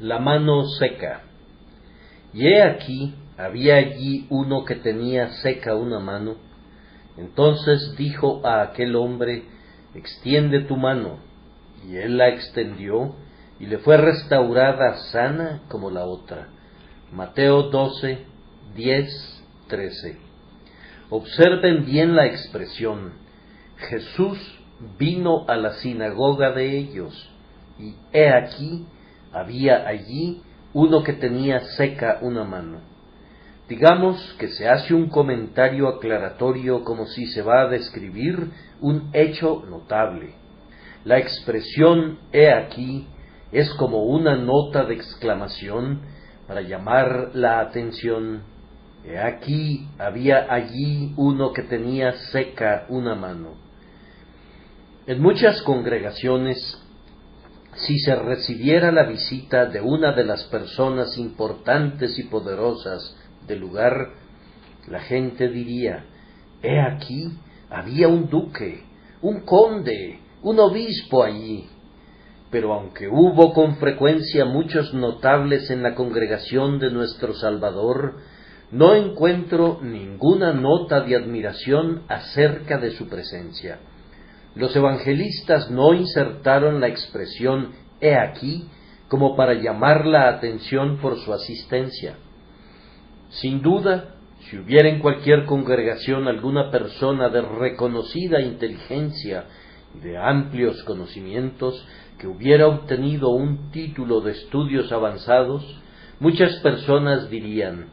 La mano seca. Y he aquí, había allí uno que tenía seca una mano. Entonces dijo a aquel hombre: extiende tu mano. Y él la extendió, y le fue restaurada sana como la otra. Mateo 12, 10, 13. Observen bien la expresión. Jesús vino a la sinagoga de ellos, y he aquí, había allí uno que tenía seca una mano. Digamos que se hace un comentario aclaratorio como si se va a describir un hecho notable. La expresión he aquí es como una nota de exclamación para llamar la atención. He aquí, había allí uno que tenía seca una mano. En muchas congregaciones, si se recibiera la visita de una de las personas importantes y poderosas del lugar, la gente diría: he aquí, había un duque, un conde, un obispo allí. Pero aunque hubo con frecuencia muchos notables en la congregación de nuestro Salvador, no encuentro ninguna nota de admiración acerca de su presencia. Los evangelistas no insertaron la expresión he aquí como para llamar la atención por su asistencia. Sin duda, si hubiera en cualquier congregación alguna persona de reconocida inteligencia y de amplios conocimientos que hubiera obtenido un título de estudios avanzados, muchas personas dirían: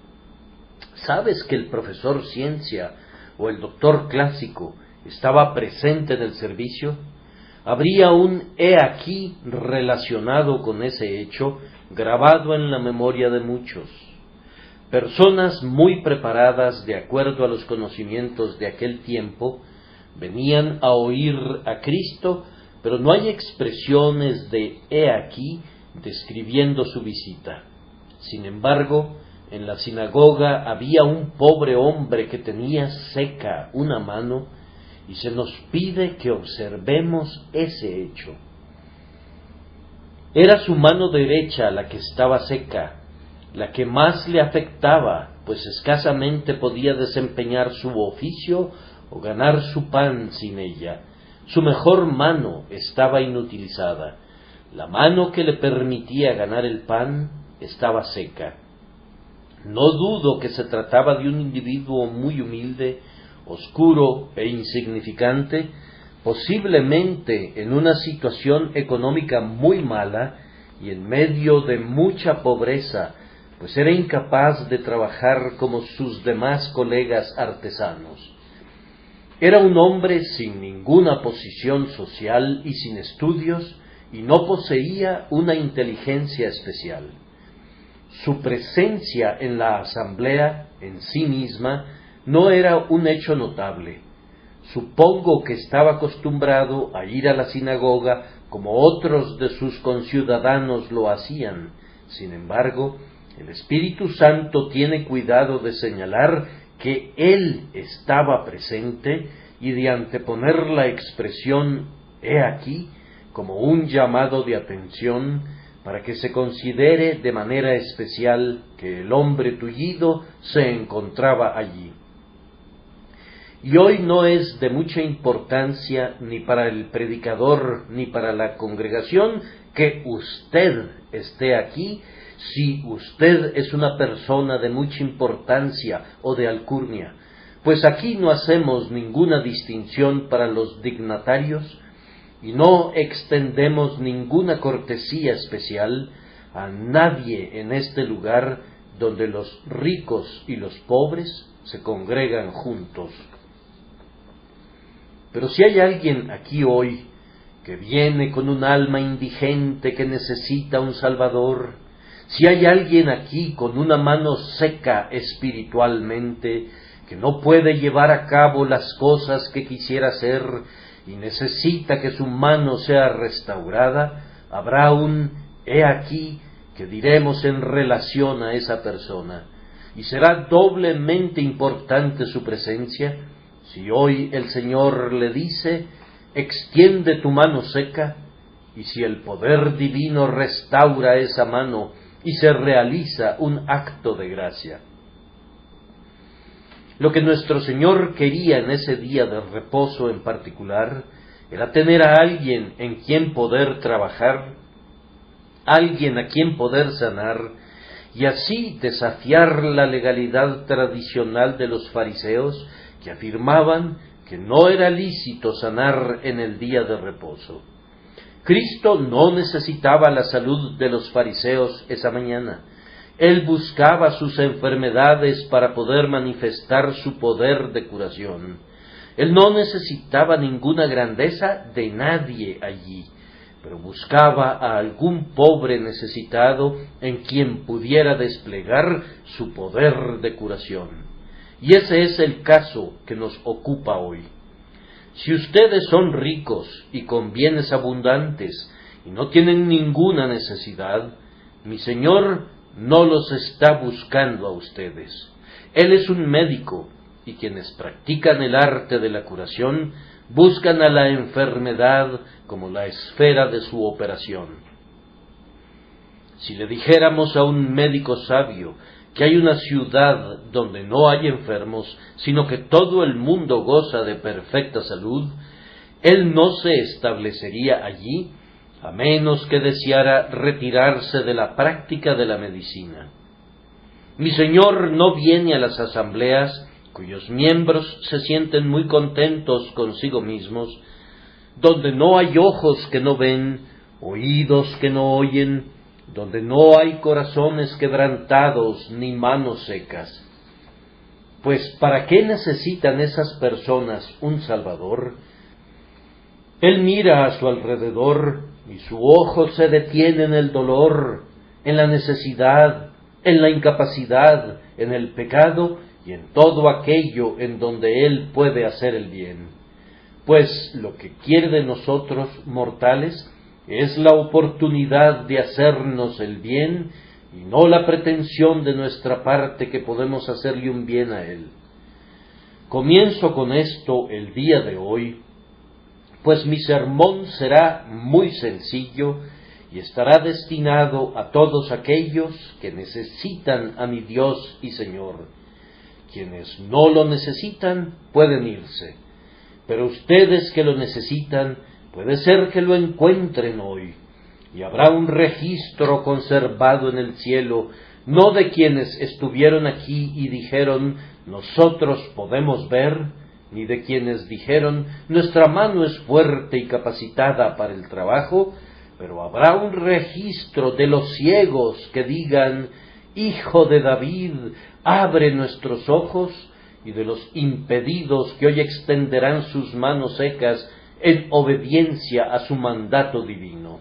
¿sabes que el profesor ciencia o el doctor clásico estaba presente en el servicio? Habría un he aquí relacionado con ese hecho, grabado en la memoria de muchos. Personas muy preparadas de acuerdo a los conocimientos de aquel tiempo venían a oír a Cristo, pero no hay expresiones de he aquí describiendo su visita. Sin embargo, en la sinagoga había un pobre hombre que tenía seca una mano, y se nos pide que observemos ese hecho. Era su mano derecha la que estaba seca, la que más le afectaba, pues escasamente podía desempeñar su oficio o ganar su pan sin ella. Su mejor mano estaba inutilizada. La mano que le permitía ganar el pan estaba seca. No dudo que se trataba de un individuo muy humilde, oscuro e insignificante, posiblemente en una situación económica muy mala y en medio de mucha pobreza, pues era incapaz de trabajar como sus demás colegas artesanos. Era un hombre sin ninguna posición social y sin estudios, y no poseía una inteligencia especial. Su presencia en la asamblea en sí misma no era un hecho notable. Supongo que estaba acostumbrado a ir a la sinagoga como otros de sus conciudadanos lo hacían. Sin embargo, el Espíritu Santo tiene cuidado de señalar que Él estaba presente y de anteponer la expresión he aquí como un llamado de atención para que se considere de manera especial que el hombre tullido se encontraba allí. Y hoy no es de mucha importancia ni para el predicador ni para la congregación que usted esté aquí, si usted es una persona de mucha importancia o de alcurnia, pues aquí no hacemos ninguna distinción para los dignatarios y no extendemos ninguna cortesía especial a nadie en este lugar donde los ricos y los pobres se congregan juntos. Pero si hay alguien aquí hoy que viene con un alma indigente que necesita un Salvador, si hay alguien aquí con una mano seca espiritualmente, que no puede llevar a cabo las cosas que quisiera hacer y necesita que su mano sea restaurada, habrá un he aquí que diremos en relación a esa persona, y será doblemente importante su presencia si hoy el Señor le dice: extiende tu mano seca, y si el poder divino restaura esa mano y se realiza un acto de gracia. Lo que nuestro Señor quería en ese día de reposo en particular era tener a alguien en quien poder trabajar, alguien a quien poder sanar, y así desafiar la legalidad tradicional de los fariseos que afirmaban que no era lícito sanar en el día de reposo. Cristo no necesitaba la salud de los fariseos esa mañana. Él buscaba sus enfermedades para poder manifestar su poder de curación. Él no necesitaba ninguna grandeza de nadie allí, pero buscaba a algún pobre necesitado en quien pudiera desplegar su poder de curación. Y ese es el caso que nos ocupa hoy. Si ustedes son ricos y con bienes abundantes y no tienen ninguna necesidad, mi Señor no los está buscando a ustedes. Él es un médico, y quienes practican el arte de la curación buscan a la enfermedad como la esfera de su operación. Si le dijéramos a un médico sabio que hay una ciudad donde no hay enfermos, sino que todo el mundo goza de perfecta salud, él no se establecería allí, a menos que deseara retirarse de la práctica de la medicina. Mi Señor no viene a las asambleas cuyos miembros se sienten muy contentos consigo mismos, donde no hay ojos que no ven, oídos que no oyen, donde no hay corazones quebrantados ni manos secas. Pues ¿para qué necesitan esas personas un Salvador? Él mira a su alrededor y su ojo se detiene en el dolor, en la necesidad, en la incapacidad, en el pecado y en todo aquello en donde Él puede hacer el bien. Pues lo que quiere de nosotros, mortales, es la oportunidad de hacernos el bien y no la pretensión de nuestra parte que podemos hacerle un bien a Él. Comienzo con esto el día de hoy, pues mi sermón será muy sencillo y estará destinado a todos aquellos que necesitan a mi Dios y Señor. Quienes no lo necesitan pueden irse, pero ustedes que lo necesitan, puede ser que lo encuentren hoy, y habrá un registro conservado en el cielo, no de quienes estuvieron aquí y dijeron, nosotros podemos ver, ni de quienes dijeron, nuestra mano es fuerte y capacitada para el trabajo, pero habrá un registro de los ciegos que digan, Hijo de David, abre nuestros ojos, y de los impedidos que hoy extenderán sus manos secas en obediencia a su mandato divino.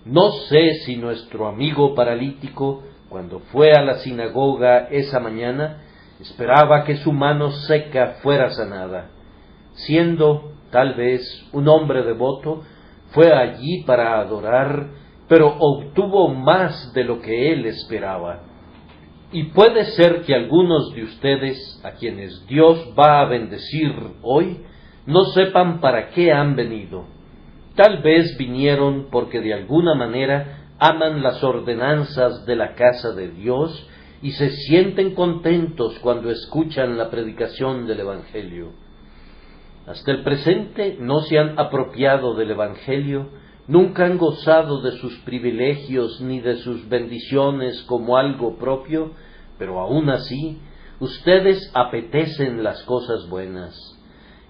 No sé si nuestro amigo paralítico, cuando fue a la sinagoga esa mañana, esperaba que su mano seca fuera sanada. Siendo, tal vez, un hombre devoto, fue allí para adorar, pero obtuvo más de lo que él esperaba. Y puede ser que algunos de ustedes, a quienes Dios va a bendecir hoy, no sepan para qué han venido. Tal vez vinieron porque de alguna manera aman las ordenanzas de la casa de Dios y se sienten contentos cuando escuchan la predicación del Evangelio. Hasta el presente no se han apropiado del Evangelio, nunca han gozado de sus privilegios ni de sus bendiciones como algo propio, pero aún así, ustedes apetecen las cosas buenas.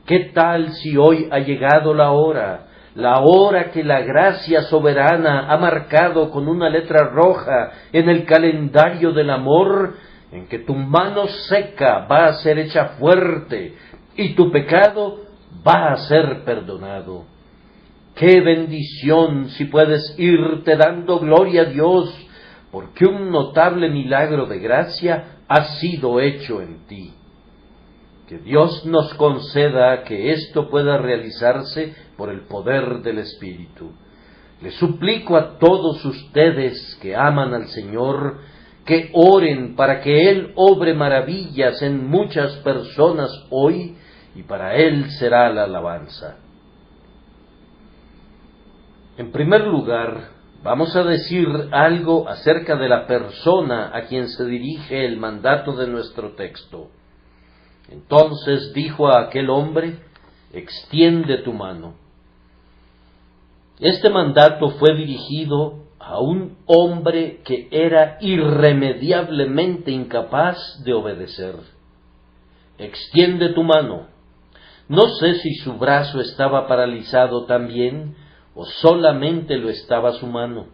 ¿Qué tal si hoy ha llegado la hora que la gracia soberana ha marcado con una letra roja en el calendario del amor, en que tu mano seca va a ser hecha fuerte y tu pecado va a ser perdonado? ¡Qué bendición si puedes irte dando gloria a Dios, porque un notable milagro de gracia ha sido hecho en ti! Que Dios nos conceda que esto pueda realizarse por el poder del Espíritu. Les suplico a todos ustedes que aman al Señor, que oren para que Él obre maravillas en muchas personas hoy, y para Él será la alabanza. En primer lugar, vamos a decir algo acerca de la persona a quien se dirige el mandato de nuestro texto. Entonces dijo a aquel hombre: extiende tu mano. Este mandato fue dirigido a un hombre que era irremediablemente incapaz de obedecer. Extiende tu mano. No sé si su brazo estaba paralizado también o solamente lo estaba su mano.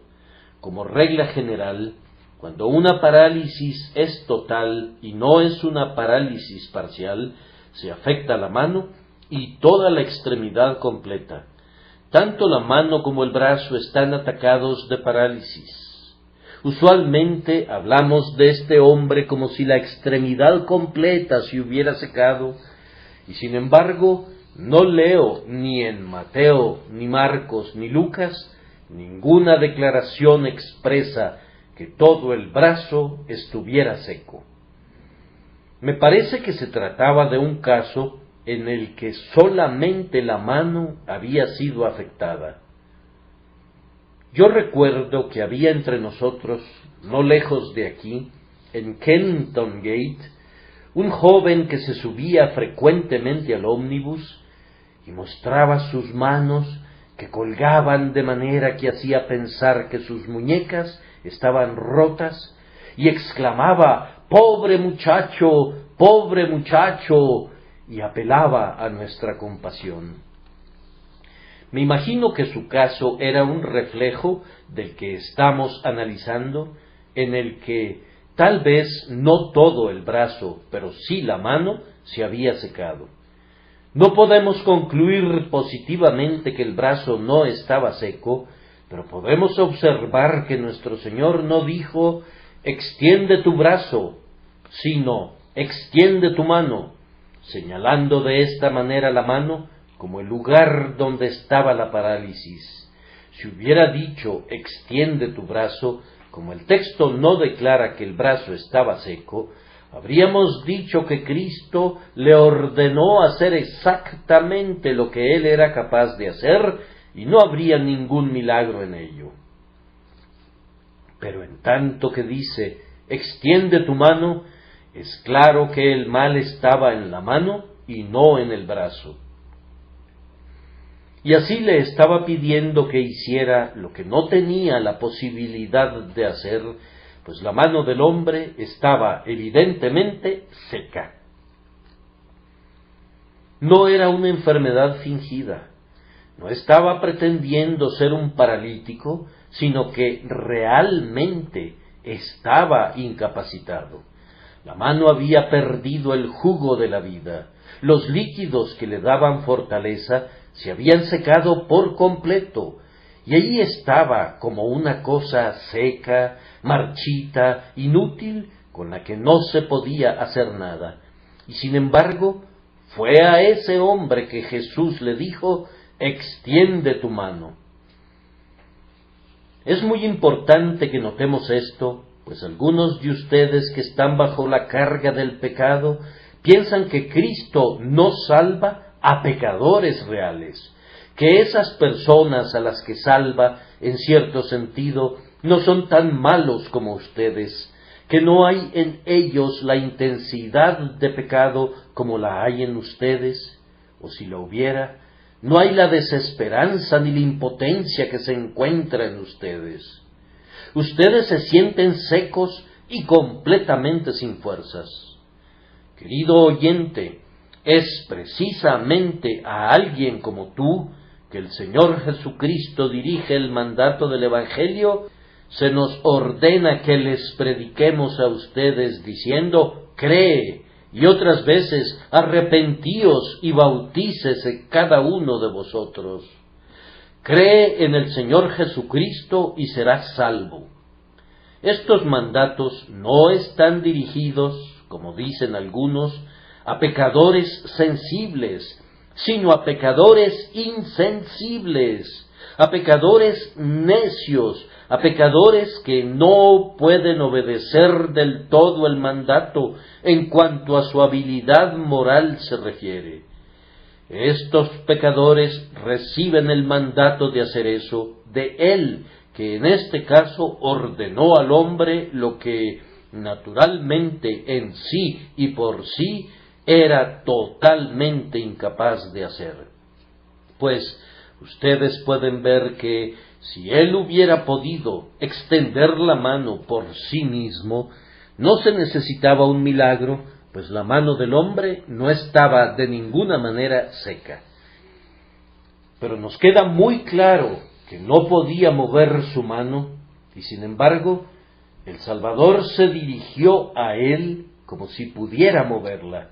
Como regla general, cuando una parálisis es total y no es una parálisis parcial, se afecta la mano y toda la extremidad completa. Tanto la mano como el brazo están atacados de parálisis. Usualmente hablamos de este hombre como si la extremidad completa se hubiera secado, y sin embargo no leo ni en Mateo, ni Marcos, ni Lucas ninguna declaración expresa que todo el brazo estuviera seco. Me parece que se trataba de un caso en el que solamente la mano había sido afectada. Yo recuerdo que había entre nosotros, no lejos de aquí, en Kennington Gate, un joven que se subía frecuentemente al ómnibus y mostraba sus manos que colgaban de manera que hacía pensar que sus muñecas estaban rotas, y exclamaba: ¡pobre muchacho! Y apelaba a nuestra compasión. Me imagino que su caso era un reflejo del que estamos analizando, en el que tal vez no todo el brazo, pero sí la mano, se había secado. No podemos concluir positivamente que el brazo no estaba seco, pero podemos observar que nuestro Señor no dijo: extiende tu brazo, sino extiende tu mano, señalando de esta manera la mano como el lugar donde estaba la parálisis. Si hubiera dicho extiende tu brazo, como el texto no declara que el brazo estaba seco, habríamos dicho que Cristo le ordenó hacer exactamente lo que él era capaz de hacer, y no habría ningún milagro en ello. Pero en tanto que dice extiende tu mano, es claro que el mal estaba en la mano y no en el brazo. Y así le estaba pidiendo que hiciera lo que no tenía la posibilidad de hacer, pues la mano del hombre estaba evidentemente seca. No era una enfermedad fingida, no estaba pretendiendo ser un paralítico, sino que realmente estaba incapacitado. La mano había perdido el jugo de la vida, los líquidos que le daban fortaleza se habían secado por completo, y allí estaba como una cosa seca, marchita, inútil, con la que no se podía hacer nada. Y sin embargo, fue a ese hombre que Jesús le dijo: extiende tu mano. Es muy importante que notemos esto, pues algunos de ustedes que están bajo la carga del pecado piensan que Cristo no salva a pecadores reales, que esas personas a las que salva, en cierto sentido, no son tan malos como ustedes, que no hay en ellos la intensidad de pecado como la hay en ustedes, o si la hubiera, no hay la desesperanza ni la impotencia que se encuentra en ustedes. Ustedes se sienten secos y completamente sin fuerzas. Querido oyente, es precisamente a alguien como tú que el Señor Jesucristo dirige el mandato del Evangelio. Se nos ordena que les prediquemos a ustedes diciendo: cree, y otras veces: arrepentíos y bautícese cada uno de vosotros. Cree en el Señor Jesucristo y serás salvo. Estos mandatos no están dirigidos, como dicen algunos, a pecadores sensibles, sino a pecadores insensibles, a pecadores necios, a pecadores que no pueden obedecer del todo el mandato en cuanto a su habilidad moral se refiere. Estos pecadores reciben el mandato de hacer eso, de Él, que en este caso ordenó al hombre lo que naturalmente en sí y por sí era totalmente incapaz de hacer. Pues ustedes pueden ver que si Él hubiera podido extender la mano por sí mismo, no se necesitaba un milagro, pues la mano del hombre no estaba de ninguna manera seca. Pero nos queda muy claro que no podía mover su mano, y sin embargo, el Salvador se dirigió a él como si pudiera moverla.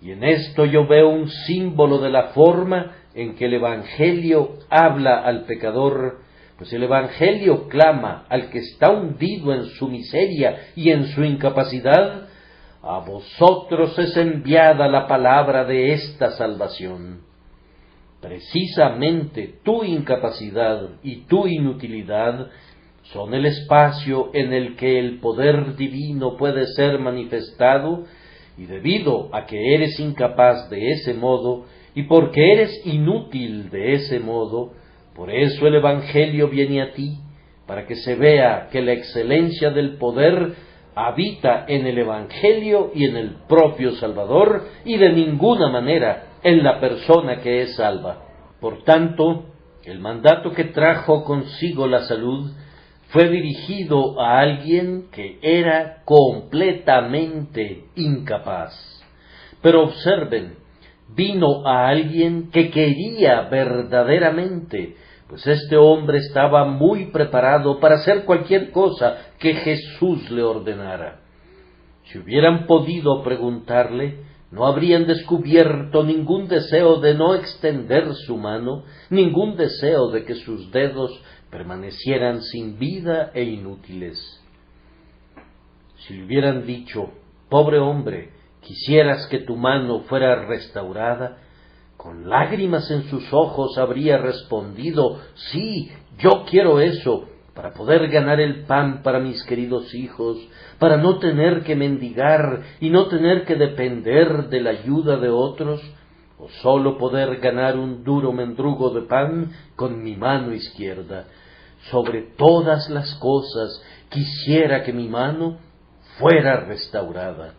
Y en esto yo veo un símbolo de la forma en que el Evangelio habla al pecador, pues el Evangelio clama al que está hundido en su miseria y en su incapacidad: a vosotros es enviada la palabra de esta salvación. Precisamente tu incapacidad y tu inutilidad son el espacio en el que el poder divino puede ser manifestado, y debido a que eres incapaz de ese modo, y porque eres inútil de ese modo, por eso el Evangelio viene a ti, para que se vea que la excelencia del poder habita en el Evangelio y en el propio Salvador, y de ninguna manera en la persona que es salva. Por tanto, el mandato que trajo consigo la salud fue dirigido a alguien que era completamente incapaz. Pero observen, vino a alguien que quería verdaderamente, pues este hombre estaba muy preparado para hacer cualquier cosa que Jesús le ordenara. Si hubieran podido preguntarle, no habrían descubierto ningún deseo de no extender su mano, ningún deseo de que sus dedos permanecieran sin vida e inútiles. Si le hubieran dicho: pobre hombre, quisieras que tu mano fuera restaurada, con lágrimas en sus ojos habría respondido: sí, yo quiero eso, para poder ganar el pan para mis queridos hijos, para no tener que mendigar y no tener que depender de la ayuda de otros, o solo poder ganar un duro mendrugo de pan con mi mano izquierda. Sobre todas las cosas quisiera que mi mano fuera restaurada.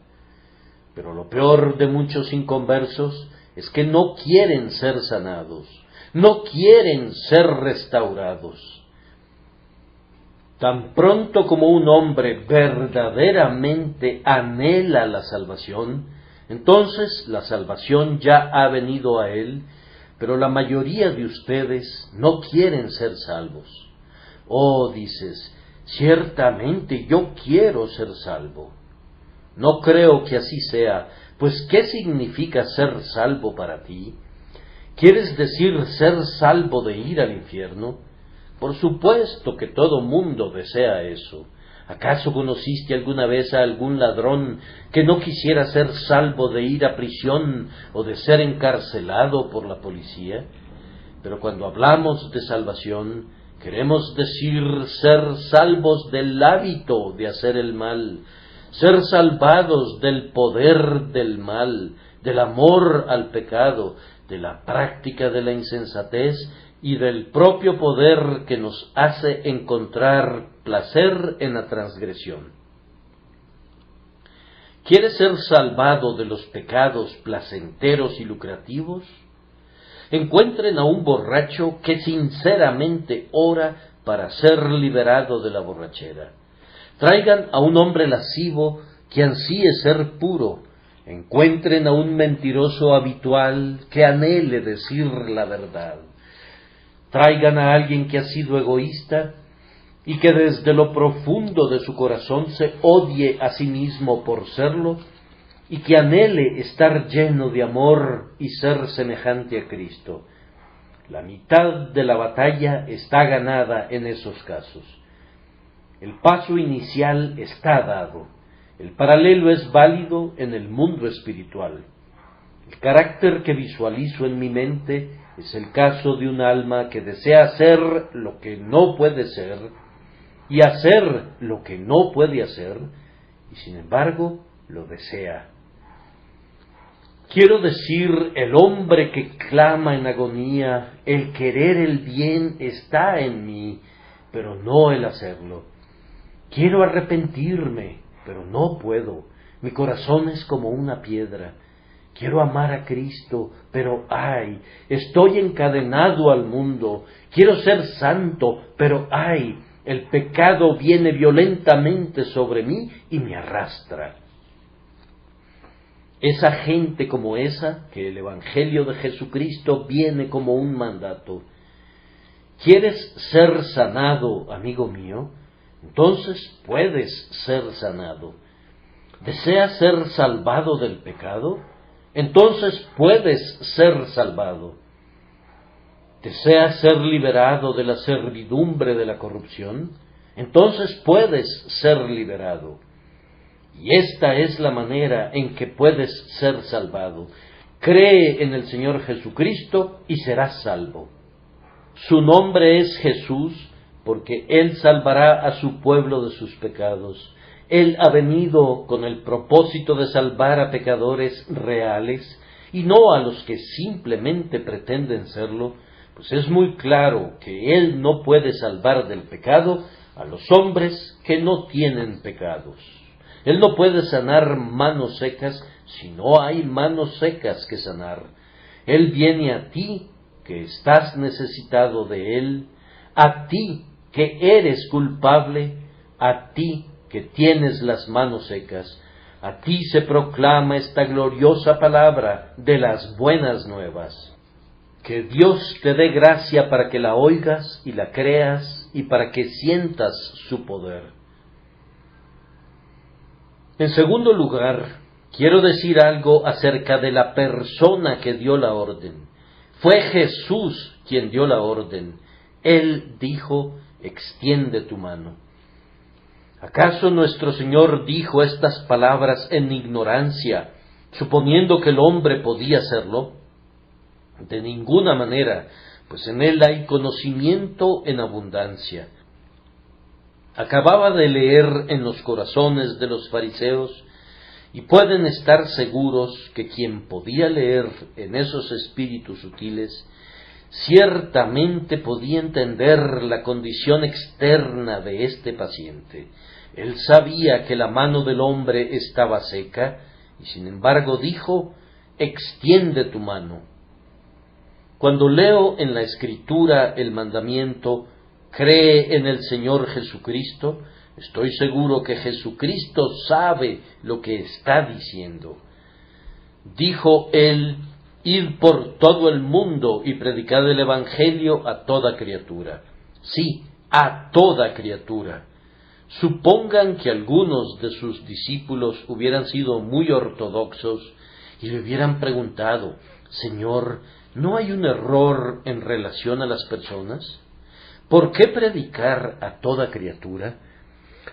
Pero lo peor de muchos inconversos es que no quieren ser sanados, no quieren ser restaurados. Tan pronto como un hombre verdaderamente anhela la salvación, entonces la salvación ya ha venido a él, pero la mayoría de ustedes no quieren ser salvos. Oh, dices, ciertamente yo quiero ser salvo. No creo que así sea, pues ¿qué significa ser salvo para ti? ¿Quieres decir ser salvo de ir al infierno? Por supuesto que todo mundo desea eso. ¿Acaso conociste alguna vez a algún ladrón que no quisiera ser salvo de ir a prisión o de ser encarcelado por la policía? Pero cuando hablamos de salvación, queremos decir ser salvos del hábito de hacer el mal, ser salvados del poder del mal, del amor al pecado, de la práctica de la insensatez y del propio poder que nos hace encontrar placer en la transgresión. ¿Quieres ser salvado de los pecados placenteros y lucrativos? Encuentren a un borracho que sinceramente ora para ser liberado de la borrachera. Traigan a un hombre lascivo que ansíe ser puro. Encuentren a un mentiroso habitual que anhele decir la verdad. Traigan a alguien que ha sido egoísta y que desde lo profundo de su corazón se odie a sí mismo por serlo, y que anhele estar lleno de amor y ser semejante a Cristo. La mitad de la batalla está ganada en esos casos. El paso inicial está dado. El paralelo es válido en el mundo espiritual. El carácter que visualizo en mi mente es el caso de un alma que desea hacer lo que no puede ser y hacer lo que no puede hacer, y sin embargo lo desea. Quiero decir, el hombre que clama en agonía, el querer el bien está en mí, pero no el hacerlo. Quiero arrepentirme, pero no puedo. Mi corazón es como una piedra. Quiero amar a Cristo, pero ¡ay! Estoy encadenado al mundo. Quiero ser santo, pero ¡ay! El pecado viene violentamente sobre mí y me arrastra. Esa gente como esa, que el Evangelio de Jesucristo viene como un mandato. ¿Quieres ser sanado, amigo mío? Entonces puedes ser sanado. ¿Deseas ser salvado del pecado? Entonces puedes ser salvado. ¿Deseas ser liberado de la servidumbre de la corrupción? Entonces puedes ser liberado. Y esta es la manera en que puedes ser salvado. Cree en el Señor Jesucristo y serás salvo. Su nombre es Jesús, porque Él salvará a su pueblo de sus pecados. Él ha venido con el propósito de salvar a pecadores reales y no a los que simplemente pretenden serlo, pues es muy claro que Él no puede salvar del pecado a los hombres que no tienen pecados. Él no puede sanar manos secas si no hay manos secas que sanar. Él viene a ti, que estás necesitado de Él, a ti, que eres culpable, a ti, que tienes las manos secas. A ti se proclama esta gloriosa palabra de las buenas nuevas. Que Dios te dé gracia para que la oigas y la creas y para que sientas su poder. En segundo lugar, quiero decir algo acerca de la persona que dio la orden. Fue Jesús quien dio la orden. Él dijo, extiende tu mano. ¿Acaso nuestro Señor dijo estas palabras en ignorancia, suponiendo que el hombre podía hacerlo? De ninguna manera, pues en Él hay conocimiento en abundancia. Acababa de leer en los corazones de los fariseos, y pueden estar seguros que quien podía leer en esos espíritus sutiles, ciertamente podía entender la condición externa de este paciente. Él sabía que la mano del hombre estaba seca, y sin embargo dijo, extiende tu mano. Cuando leo en la Escritura el mandamiento, cree en el Señor Jesucristo, estoy seguro que Jesucristo sabe lo que está diciendo. Dijo Él, id por todo el mundo y predicad el Evangelio a toda criatura. Sí, a toda criatura. Supongan que algunos de sus discípulos hubieran sido muy ortodoxos y le hubieran preguntado, Señor, ¿no hay un error en relación a las personas? ¿Por qué predicar a toda criatura?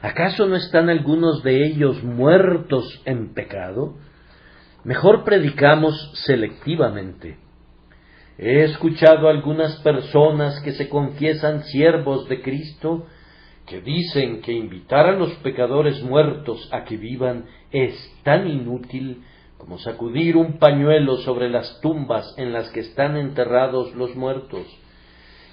¿Acaso no están algunos de ellos muertos en pecado? Mejor predicamos selectivamente. He escuchado a algunas personas que se confiesan siervos de Cristo, que dicen que invitar a los pecadores muertos a que vivan es tan inútil como sacudir un pañuelo sobre las tumbas en las que están enterrados los muertos.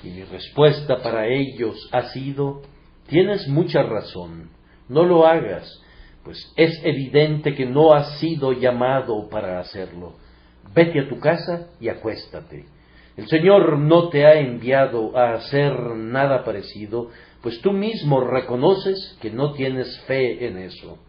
Y mi respuesta para ellos ha sido, tienes mucha razón, no lo hagas, pues es evidente que no has sido llamado para hacerlo. Vete a tu casa y acuéstate. El Señor no te ha enviado a hacer nada parecido, pues tú mismo reconoces que no tienes fe en eso.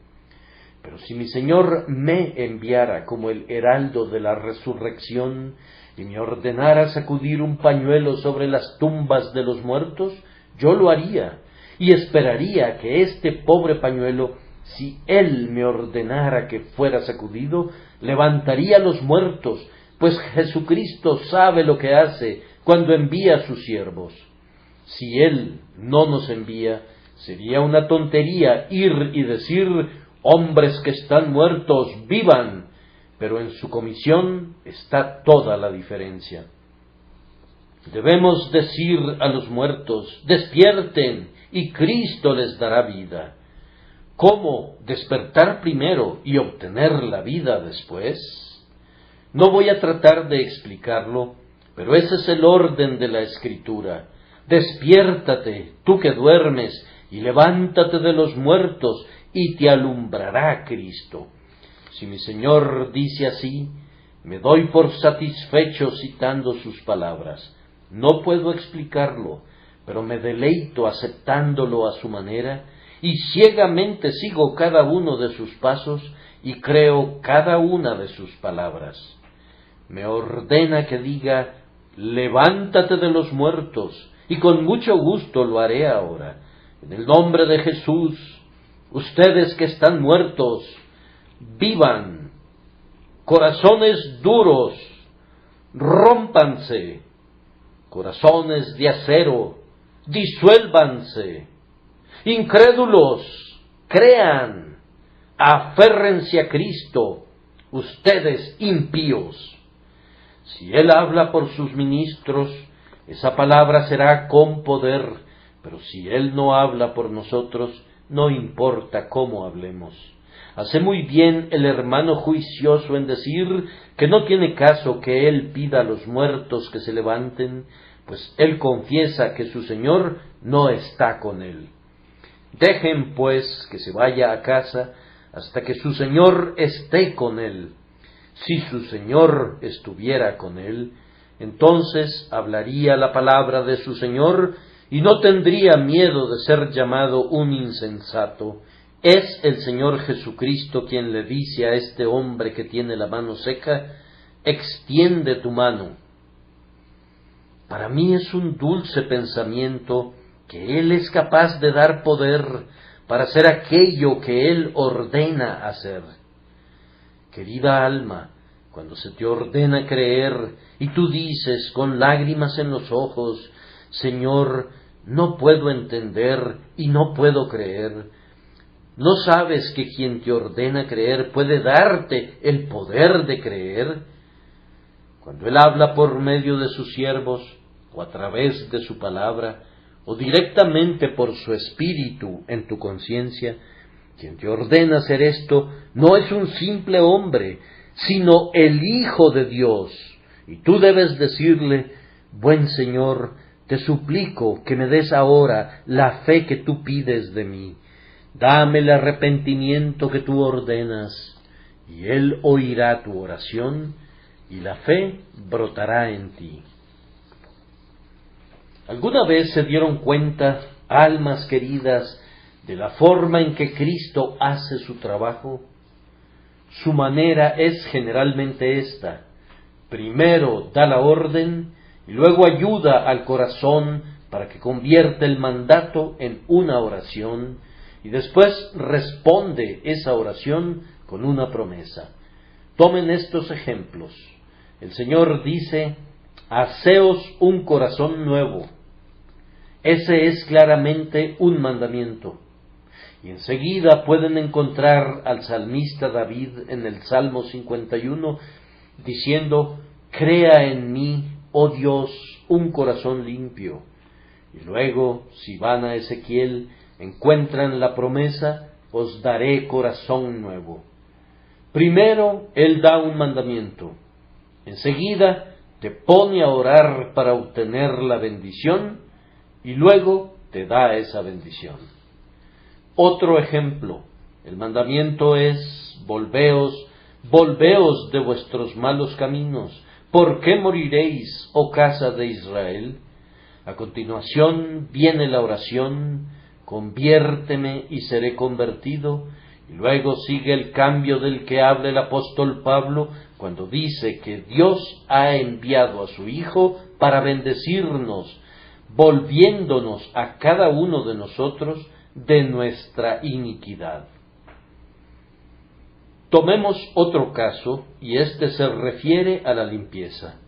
Pero si mi Señor me enviara como el heraldo de la resurrección y me ordenara sacudir un pañuelo sobre las tumbas de los muertos, yo lo haría y esperaría que este pobre pañuelo, si Él me ordenara que fuera sacudido, levantaría a los muertos, pues Jesucristo sabe lo que hace cuando envía a sus siervos. Si Él no nos envía, sería una tontería ir y decir, hombres que están muertos, vivan, pero en su comisión está toda la diferencia. Debemos decir a los muertos, despierten, y Cristo les dará vida. ¿Cómo despertar primero y obtener la vida después? No voy a tratar de explicarlo, pero ese es el orden de la Escritura. Despiértate, tú que duermes, y levántate de los muertos, y te alumbrará Cristo. Si mi Señor dice así, me doy por satisfecho citando sus palabras. No puedo explicarlo, pero me deleito aceptándolo a su manera, y ciegamente sigo cada uno de sus pasos, y creo cada una de sus palabras. Me ordena que diga, levántate de los muertos, y con mucho gusto lo haré ahora. En el nombre de Jesús, ustedes que están muertos, vivan. Corazones duros, rómpanse. Corazones de acero, disuélvanse. Incrédulos, crean. Aférrense a Cristo, ustedes impíos. Si Él habla por sus ministros, esa palabra será con poder, pero si Él no habla por nosotros, no importa cómo hablemos. Hace muy bien el hermano juicioso en decir que no tiene caso que Él pida a los muertos que se levanten, pues Él confiesa que su Señor no está con Él. Dejen, pues, que se vaya a casa hasta que su Señor esté con Él. Si su Señor estuviera con Él, entonces hablaría la palabra de su Señor y no tendría miedo de ser llamado un insensato. Es el Señor Jesucristo quien le dice a este hombre que tiene la mano seca, extiende tu mano. Para mí es un dulce pensamiento que Él es capaz de dar poder para hacer aquello que Él ordena hacer. Querida alma, cuando se te ordena creer y tú dices con lágrimas en los ojos, Señor, no puedo entender y no puedo creer, ¿no sabes que quien te ordena creer puede darte el poder de creer? Cuando Él habla por medio de sus siervos, o a través de su palabra, o directamente por su espíritu en tu conciencia, quien te ordena hacer esto no es un simple hombre, sino el Hijo de Dios. Y tú debes decirle, buen Señor, te suplico que me des ahora la fe que tú pides de mí. Dame el arrepentimiento que tú ordenas, y Él oirá tu oración, y la fe brotará en ti. ¿Alguna vez se dieron cuenta, almas queridas, de la forma en que Cristo hace su trabajo? Su manera es generalmente esta: primero da la orden, y luego ayuda al corazón para que convierta el mandato en una oración, y después responde esa oración con una promesa. Tomen estos ejemplos. El Señor dice, haceos un corazón nuevo. Ese es claramente un mandamiento. Y enseguida pueden encontrar al salmista David en el Salmo 51 diciendo, crea en mí, oh Dios, un corazón limpio. Y luego, si van a Ezequiel, encuentran la promesa, os daré corazón nuevo. Primero, Él da un mandamiento. Enseguida, te pone a orar para obtener la bendición, y luego te da esa bendición. Otro ejemplo, el mandamiento es, volveos de vuestros malos caminos, ¿por qué moriréis, oh casa de Israel? A continuación viene la oración, conviérteme y seré convertido, y luego sigue el cambio del que habla el apóstol Pablo, cuando dice que Dios ha enviado a su Hijo para bendecirnos, volviéndonos a cada uno de nosotros de nuestra iniquidad. Tomemos otro caso, y este se refiere a la limpieza.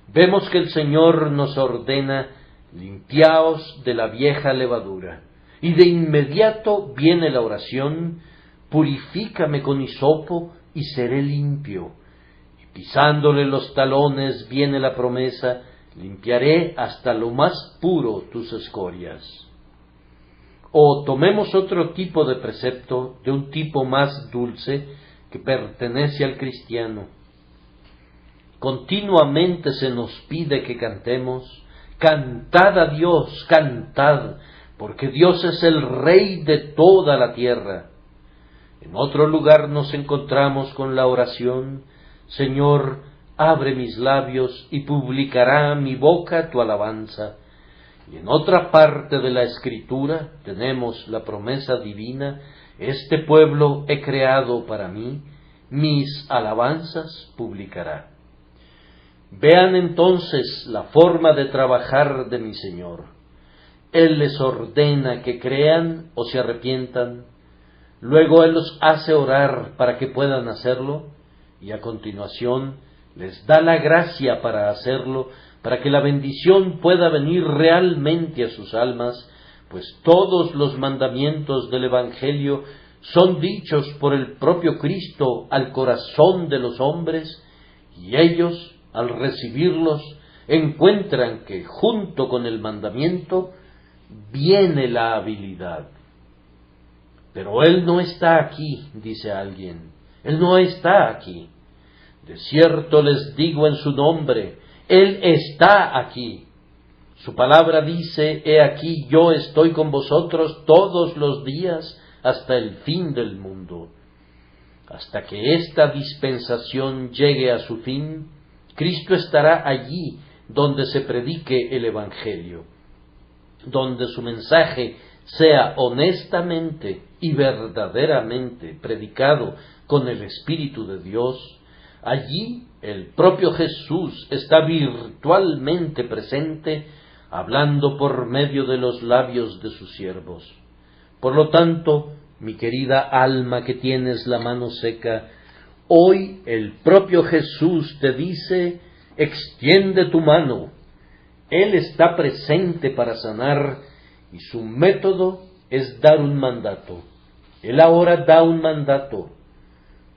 Vemos que el Señor nos ordena, limpiaos de la vieja levadura, y de inmediato viene la oración, purifícame con hisopo y seré limpio. Y pisándole los talones viene la promesa, limpiaré hasta lo más puro tus escorias. O tomemos otro tipo de precepto, de un tipo más dulce, que pertenece al cristiano. continuamente se nos pide que cantemos, cantad a Dios, cantad, porque Dios es el Rey de toda la tierra. En otro lugar nos encontramos con la oración, Señor, abre mis labios y publicará mi boca tu alabanza. Y en otra parte de la Escritura tenemos la promesa divina, este pueblo he creado para mí, mis alabanzas publicará. Vean entonces la forma de trabajar de mi Señor. Él les ordena que crean o se arrepientan, luego Él los hace orar para que puedan hacerlo, y a continuación les da la gracia para hacerlo, para que la bendición pueda venir realmente a sus almas, pues todos los mandamientos del Evangelio son dichos por el propio Cristo al corazón de los hombres, y ellos, al recibirlos, encuentran que junto con el mandamiento viene la habilidad. Pero Él no está aquí, dice alguien. Él no está aquí. De cierto les digo en su nombre, Él está aquí. Su palabra dice, he aquí yo estoy con vosotros todos los días hasta el fin del mundo. Hasta que esta dispensación llegue a su fin, Cristo estará allí donde se predique el Evangelio, donde su mensaje sea honestamente y verdaderamente predicado con el Espíritu de Dios. Allí el propio Jesús está virtualmente presente, hablando por medio de los labios de sus siervos. Por lo tanto, mi querida alma que tienes la mano seca, hoy el propio Jesús te dice, extiende tu mano. Él está presente para sanar y su método es dar un mandato. Él ahora da un mandato.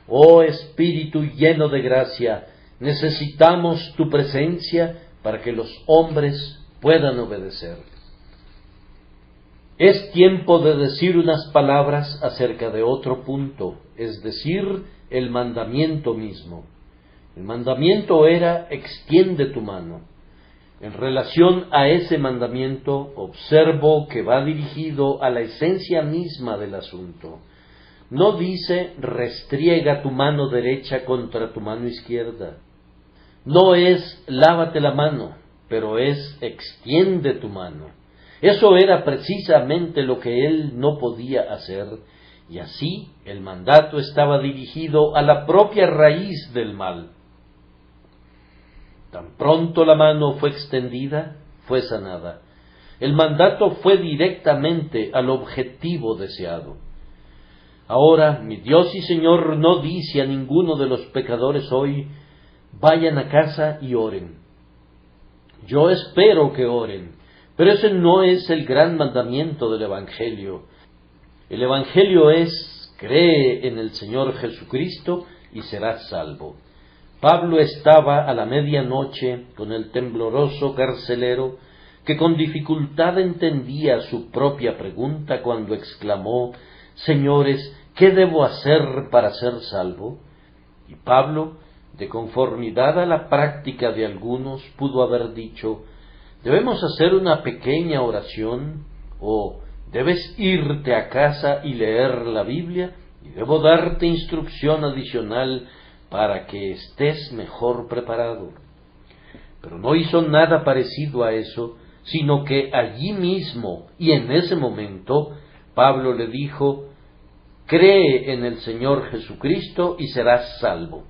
Oh Espíritu lleno de gracia, necesitamos tu presencia para que los hombres puedan obedecer. Es tiempo de decir unas palabras acerca de otro punto, es decir, el mandamiento mismo. El mandamiento era, extiende tu mano. En relación a ese mandamiento, observo que va dirigido a la esencia misma del asunto. No dice, restriega tu mano derecha contra tu mano izquierda. No es, lávate la mano, pero es, extiende tu mano. Eso era precisamente lo que él no podía hacer, y así el mandato estaba dirigido a la propia raíz del mal. Tan pronto la mano fue extendida, fue sanada. El mandato fue directamente al objetivo deseado. Ahora, mi Dios y Señor no dice a ninguno de los pecadores hoy, vayan a casa y oren. Yo espero que oren, pero ese no es el gran mandamiento del Evangelio. El Evangelio es, cree en el Señor Jesucristo y serás salvo. Pablo estaba a la medianoche con el tembloroso carcelero, que con dificultad entendía su propia pregunta cuando exclamó, Señores, ¿qué debo hacer para ser salvo? Y Pablo, de conformidad a la práctica de algunos, pudo haber dicho, ¿debemos hacer una pequeña oración? ¿O debes irte a casa y leer la Biblia? ¿Y debo darte instrucción adicional para que estés mejor preparado? Pero no hizo nada parecido a eso, sino que allí mismo y en ese momento Pablo le dijo, cree en el Señor Jesucristo y serás salvo.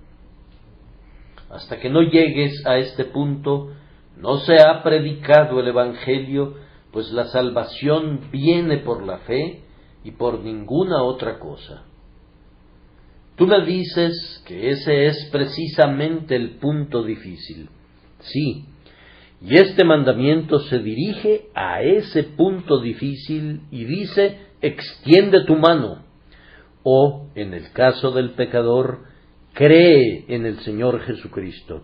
Hasta que no llegues a este punto, no se ha predicado el Evangelio, pues la salvación viene por la fe y por ninguna otra cosa. Tú me dices que ese es precisamente el punto difícil. Sí, y este mandamiento se dirige a ese punto difícil y dice, extiende tu mano. O, en el caso del pecador, cree en el Señor Jesucristo.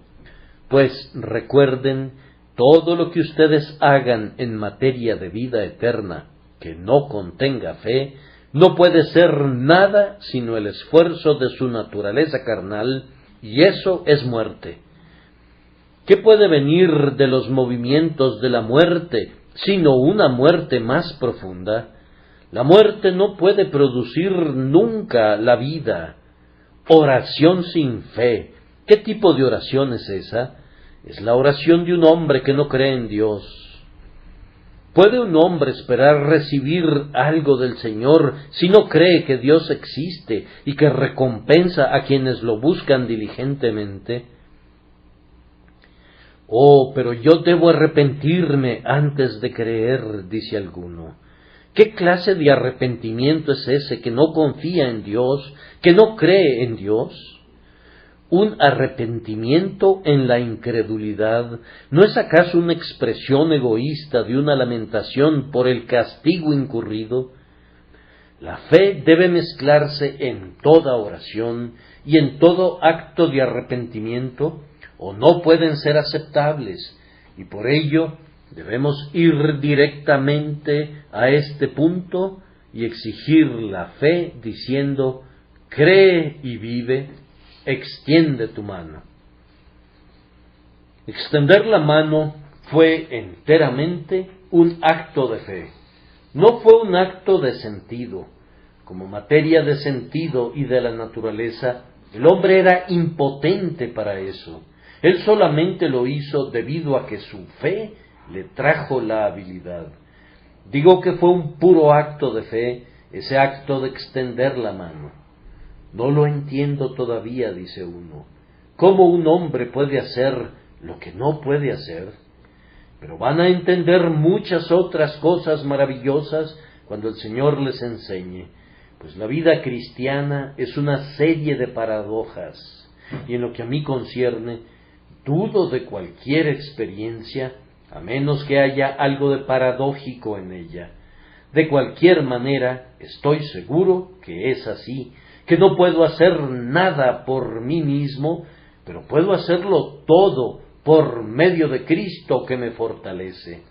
Pues recuerden, todo lo que ustedes hagan en materia de vida eterna que no contenga fe, no puede ser nada sino el esfuerzo de su naturaleza carnal, y eso es muerte. ¿Qué puede venir de los movimientos de la muerte, sino una muerte más profunda? La muerte no puede producir nunca la vida. Oración sin fe. ¿Qué tipo de oración es esa? Es la oración de un hombre que no cree en Dios. ¿Puede un hombre esperar recibir algo del Señor si no cree que Dios existe y que recompensa a quienes lo buscan diligentemente? Oh, pero yo debo arrepentirme antes de creer, dice alguno. ¿Qué clase de arrepentimiento es ese que no confía en Dios, que no cree en Dios? Un arrepentimiento en la incredulidad, ¿no es acaso una expresión egoísta de una lamentación por el castigo incurrido? La fe debe mezclarse en toda oración y en todo acto de arrepentimiento, o no pueden ser aceptables, y por ello debemos ir directamente a este punto y exigir la fe diciendo: cree y vive, extiende tu mano. Extender la mano fue enteramente un acto de fe. No fue un acto de sentido. Como materia de sentido y de la naturaleza, el hombre era impotente para eso. Él solamente lo hizo debido a que su fe le trajo la habilidad. Digo que fue un puro acto de fe, ese acto de extender la mano. No lo entiendo todavía, dice uno. ¿Cómo un hombre puede hacer lo que no puede hacer? Pero van a entender muchas otras cosas maravillosas cuando el Señor les enseñe, pues la vida cristiana es una serie de paradojas, y en lo que a mí concierne, dudo de cualquier experiencia, a menos que haya algo de paradójico en ella. De cualquier manera, estoy seguro que es así, que no puedo hacer nada por mí mismo, pero puedo hacerlo todo por medio de Cristo que me fortalece.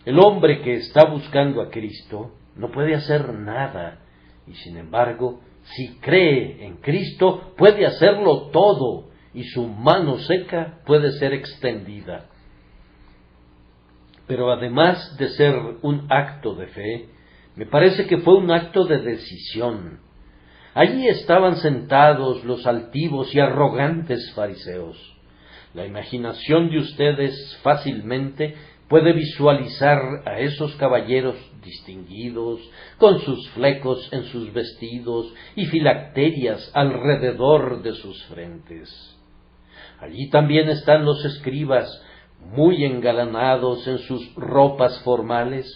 El hombre que está buscando a Cristo no puede hacer nada, y sin embargo, si cree en Cristo, puede hacerlo todo, y su mano seca puede ser extendida. Pero además de ser un acto de fe, me parece que fue un acto de decisión. Allí estaban sentados los altivos y arrogantes fariseos. La imaginación de ustedes fácilmente puede visualizar a esos caballeros distinguidos, con sus flecos en sus vestidos y filacterias alrededor de sus frentes. Allí también están los escribas, muy engalanados en sus ropas formales,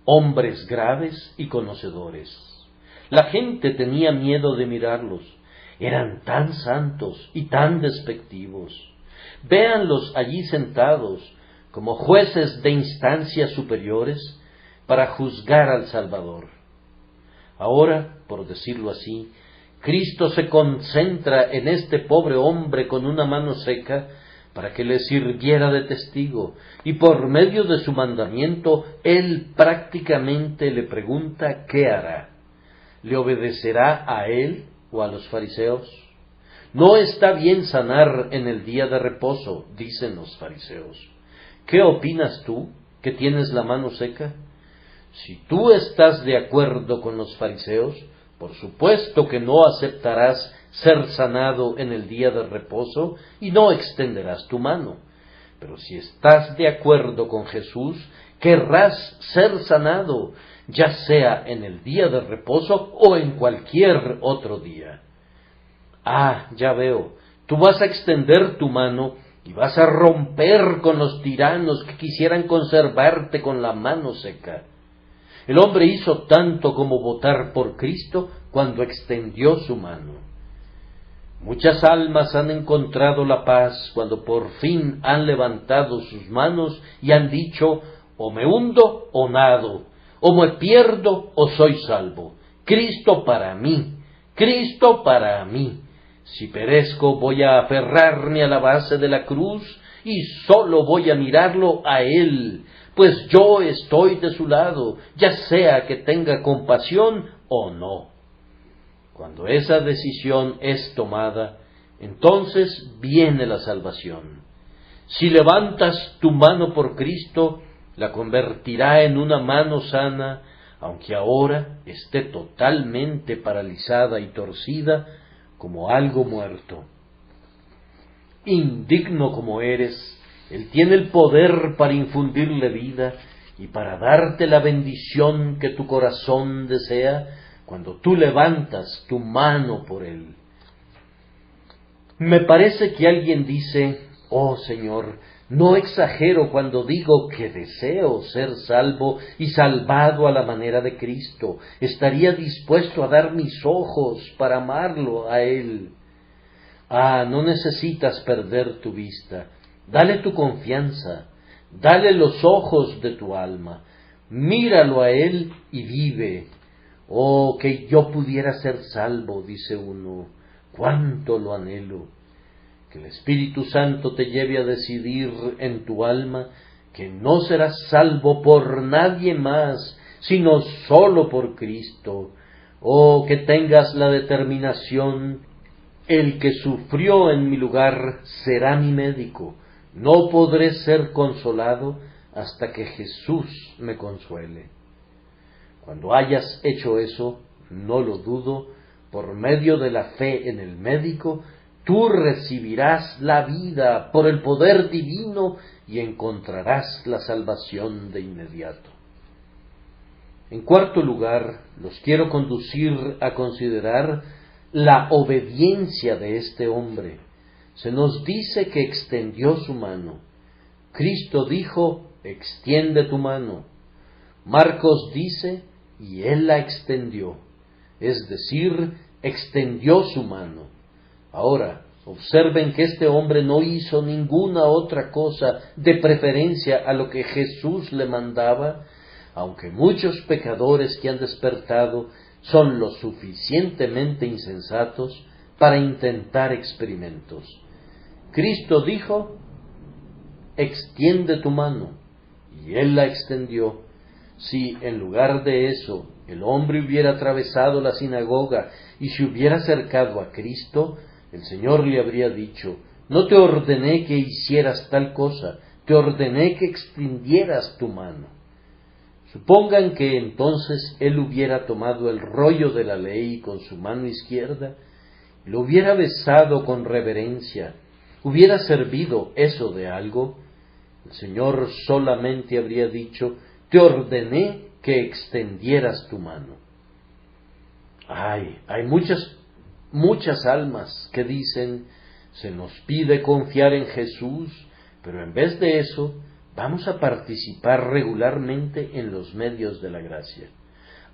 hombres graves y conocedores. La gente tenía miedo de mirarlos, eran tan santos y tan despectivos. Véanlos allí sentados, como jueces de instancias superiores, para juzgar al Salvador. Ahora, por decirlo así, Cristo se concentra en este pobre hombre con una mano seca para que le sirviera de testigo, y por medio de su mandamiento, él prácticamente le pregunta qué hará. ¿Le obedecerá a él o a los fariseos? No está bien sanar en el día de reposo, dicen los fariseos. ¿Qué opinas tú, que tienes la mano seca? Si tú estás de acuerdo con los fariseos, por supuesto que no aceptarás ser sanado en el día de reposo y no extenderás tu mano. Pero si estás de acuerdo con Jesús, querrás ser sanado, ya sea en el día de reposo o en cualquier otro día. Ah, ya veo, tú vas a extender tu mano y vas a romper con los tiranos que quisieran conservarte con la mano seca. El hombre hizo tanto como votar por Cristo cuando extendió su mano. Muchas almas han encontrado la paz cuando por fin han levantado sus manos y han dicho: o me hundo o nado, o me pierdo o soy salvo. Cristo para mí, Cristo para mí. Si perezco, voy a aferrarme a la base de la cruz y solo voy a mirarlo a Él, pues yo estoy de su lado, ya sea que tenga compasión o no. Cuando esa decisión es tomada, entonces viene la salvación. Si levantas tu mano por Cristo, la convertirá en una mano sana, aunque ahora esté totalmente paralizada y torcida como algo muerto. Indigno como eres, Él tiene el poder para infundirle vida y para darte la bendición que tu corazón desea cuando tú levantas tu mano por Él. Me parece que alguien dice: oh Señor, no exagero cuando digo que deseo ser salvo y salvado a la manera de Cristo. Estaría dispuesto a dar mis ojos para amarlo a Él. Ah, no necesitas perder tu vista. Dale tu confianza, dale los ojos de tu alma, míralo a Él y vive. Oh, que yo pudiera ser salvo, dice uno, cuánto lo anhelo. Que el Espíritu Santo te lleve a decidir en tu alma que no serás salvo por nadie más, sino solo por Cristo. Oh, que tengas la determinación: el que sufrió en mi lugar será mi médico. No podré ser consolado hasta que Jesús me consuele. Cuando hayas hecho eso, no lo dudo, por medio de la fe en el médico, tú recibirás la vida por el poder divino y encontrarás la salvación de inmediato. En cuarto lugar, los quiero conducir a considerar la obediencia de este hombre. Se nos dice que extendió su mano. Cristo dijo: extiende tu mano. Marcos dice: y él la extendió, es decir, extendió su mano. Ahora, observen que este hombre no hizo ninguna otra cosa de preferencia a lo que Jesús le mandaba, aunque muchos pecadores que han despertado son lo suficientemente insensatos para intentar experimentos. Cristo dijo: extiende tu mano, y él la extendió. Si en lugar de eso el hombre hubiera atravesado la sinagoga y se hubiera acercado a Cristo, el Señor le habría dicho: no te ordené que hicieras tal cosa, te ordené que extendieras tu mano. Supongan que entonces él hubiera tomado el rollo de la ley con su mano izquierda, lo hubiera besado con reverencia, hubiera servido eso de algo. El Señor solamente habría dicho: te ordené que extendieras tu mano. Hay muchas almas que dicen: se nos pide confiar en Jesús, pero en vez de eso, vamos a participar regularmente en los medios de la gracia.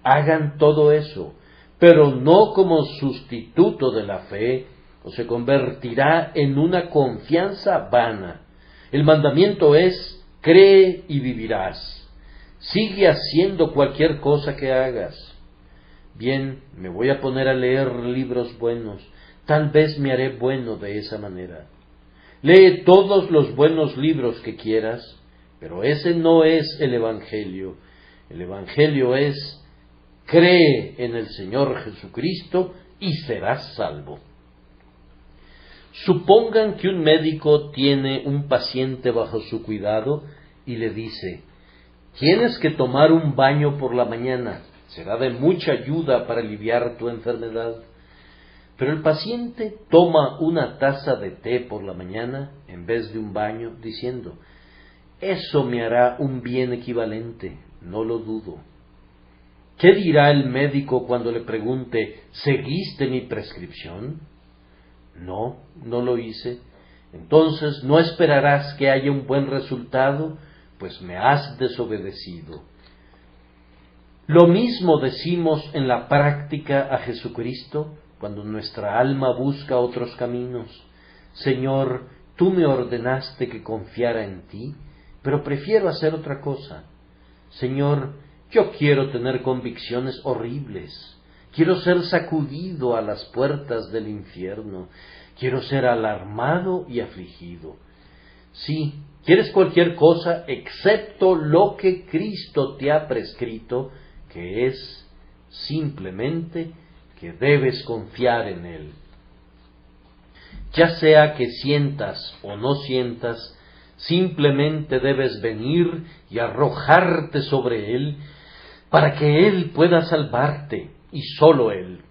Hagan todo eso, pero no como sustituto de la fe, o se convertirá en una confianza vana. El mandamiento es: cree y vivirás. Sigue haciendo cualquier cosa que hagas. Bien, me voy a poner a leer libros buenos. Tal vez me haré bueno de esa manera. Lee todos los buenos libros que quieras, pero ese no es el Evangelio. El Evangelio es: cree en el Señor Jesucristo y serás salvo. Supongan que un médico tiene un paciente bajo su cuidado y le dice: tienes que tomar un baño por la mañana, será de mucha ayuda para aliviar tu enfermedad. Pero el paciente toma una taza de té por la mañana en vez de un baño, diciendo: eso me hará un bien equivalente, no lo dudo. ¿Qué dirá el médico cuando le pregunte: ¿seguiste mi prescripción? No, no lo hice. Entonces no esperarás que haya un buen resultado, pues me has desobedecido. Lo mismo decimos en la práctica a Jesucristo cuando nuestra alma busca otros caminos. Señor, tú me ordenaste que confiara en ti, pero prefiero hacer otra cosa. Señor, yo quiero tener convicciones horribles. Quiero ser sacudido a las puertas del infierno. Quiero ser alarmado y afligido. Sí, quieres cualquier cosa excepto lo que Cristo te ha prescrito, que es simplemente que debes confiar en Él. Ya sea que sientas o no sientas, Simplemente debes venir y arrojarte sobre Él para que Él pueda salvarte, y sólo Él.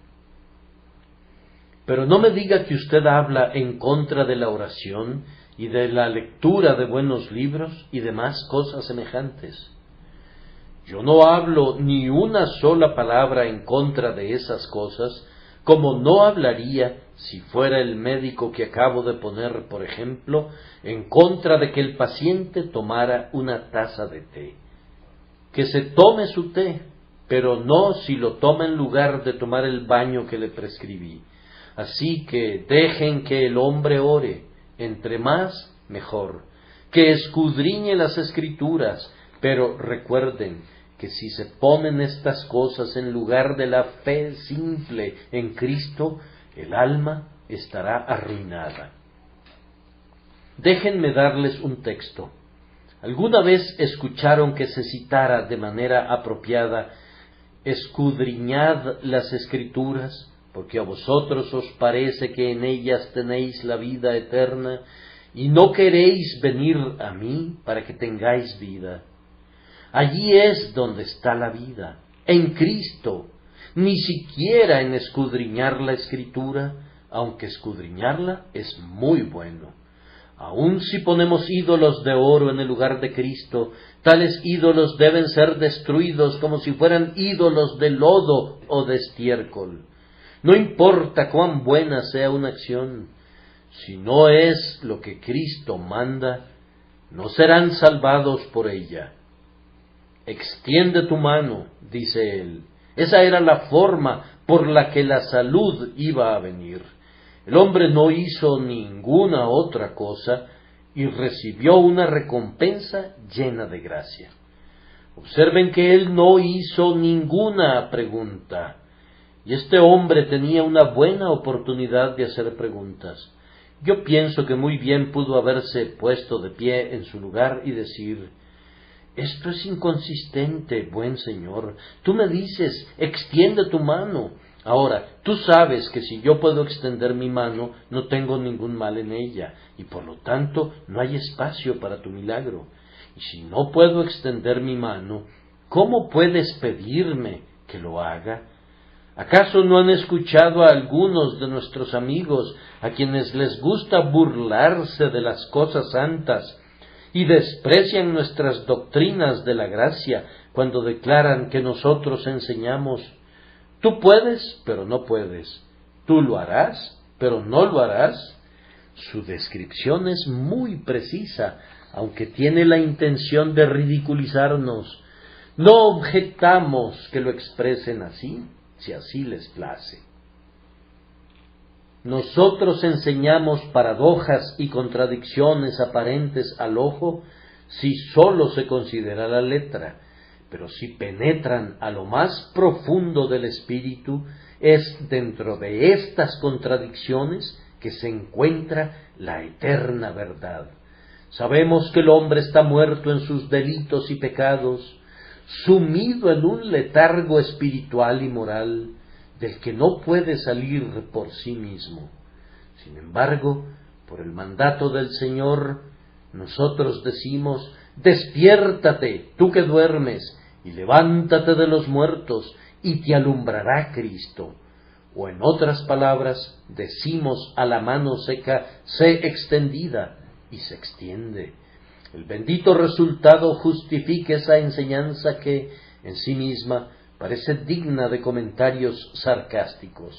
Pero no me diga que usted habla en contra de la oración y de la lectura de buenos libros y demás cosas semejantes. Yo no hablo ni una sola palabra en contra de esas cosas, como no hablaría si fuera el médico que acabo de poner, por ejemplo, en contra de que el paciente tomara una taza de té. Que se tome su té, pero no si lo toma en lugar de tomar el baño que le prescribí. Así que dejen que el hombre ore, entre más, mejor, que escudriñe las Escrituras, pero recuerden que si se ponen estas cosas en lugar de la fe simple en Cristo, el alma estará arruinada. Déjenme darles un texto. ¿Alguna vez escucharon que se citara de manera apropiada: escudriñad las Escrituras, porque a vosotros os parece que en ellas tenéis la vida eterna, y no queréis venir a mí para que tengáis vida? Allí es donde está la vida, en Cristo, ni siquiera en escudriñar la Escritura, aunque escudriñarla es muy bueno. Aun si ponemos ídolos de oro en el lugar de Cristo, tales ídolos deben ser destruidos como si fueran ídolos de lodo o de estiércol. No importa cuán buena sea una acción, si no es lo que Cristo manda, no serán salvados por ella. Extiende tu mano, dice él. Esa era la forma por la que la salud iba a venir. El hombre no hizo ninguna otra cosa y recibió una recompensa llena de gracia. Observen que él no hizo ninguna pregunta, y este hombre tenía una buena oportunidad de hacer preguntas. Yo pienso que muy bien pudo haberse puesto de pie en su lugar y decir: esto es inconsistente, buen Señor. Tú me dices, extiende tu mano. Ahora, tú sabes que si yo puedo extender mi mano, no tengo ningún mal en ella, y por lo tanto no hay espacio para tu milagro. Y si no puedo extender mi mano, ¿cómo puedes pedirme que lo haga? ¿Acaso no han escuchado a algunos de nuestros amigos a quienes les gusta burlarse de las cosas santas y desprecian nuestras doctrinas de la gracia cuando declaran que nosotros enseñamos: tú puedes, pero no puedes; tú lo harás, pero no lo harás? Su descripción es muy precisa, aunque tiene la intención de ridiculizarnos. No objetamos que lo expresen así, si así les place. Nosotros enseñamos paradojas y contradicciones aparentes al ojo si sólo se considera la letra, pero si penetran a lo más profundo del espíritu, es dentro de estas contradicciones que se encuentra la eterna verdad. Sabemos que el hombre está muerto en sus delitos y pecados, sumido en un letargo espiritual y moral, del que no puede salir por sí mismo. Sin embargo, por el mandato del Señor, nosotros decimos: despiértate, tú que duermes, y levántate de los muertos, y te alumbrará Cristo. O en otras palabras, decimos a la mano seca: sé extendida, y se extiende. El bendito resultado justifica esa enseñanza que, en sí misma, parece digna de comentarios sarcásticos.